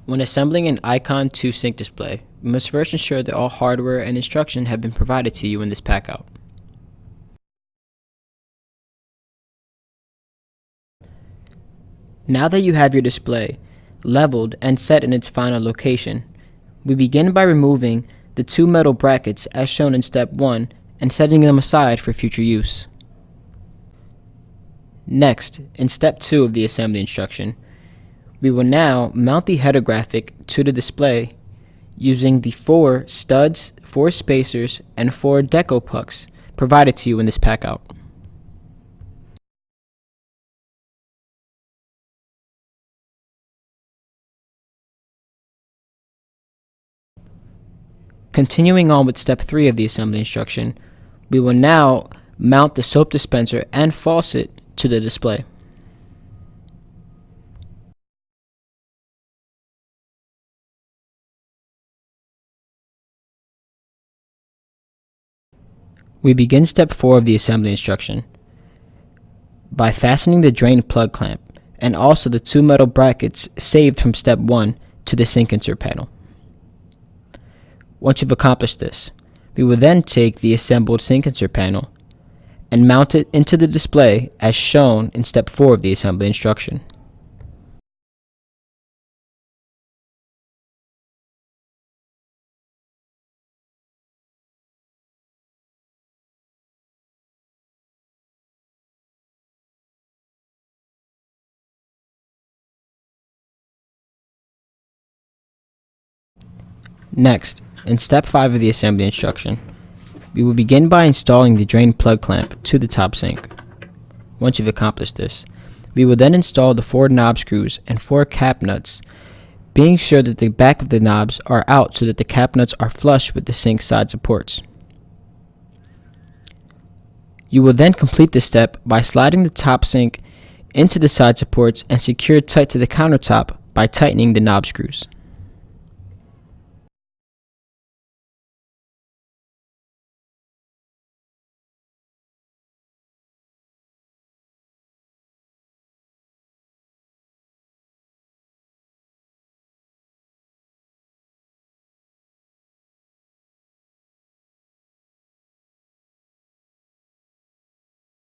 When assembling an IKON 2 sink display, we must first ensure that all hardware and instruction have been provided to you in this packout. Now that you have your display leveled and set in its final location, we begin by removing the two metal brackets as shown in step 1 and setting them aside for future use. Next, in step 2 of the assembly instruction, we will now mount the header graphic to the display using the 4 studs, 4 spacers, and 4 deco pucks provided to you in this packout. Continuing on with step 3 of the assembly instruction, we will now mount the soap dispenser and faucet to the display. We begin step 4 of the assembly instruction by fastening the drain plug clamp and also the 2 metal brackets saved from step 1 to the sink insert panel. Once you've accomplished this, we will then take the assembled sink insert panel and mount it into the display as shown in step 4 of the assembly instruction. Next, in step 5 of the assembly instruction, we will begin by installing the drain plug clamp to the top sink. Once you've accomplished this, we will then install the 4 knob screws and 4 cap nuts, being sure that the back of the knobs are out so that the cap nuts are flush with the sink side supports. You will then complete this step by sliding the top sink into the side supports and secure tight to the countertop by tightening the knob screws.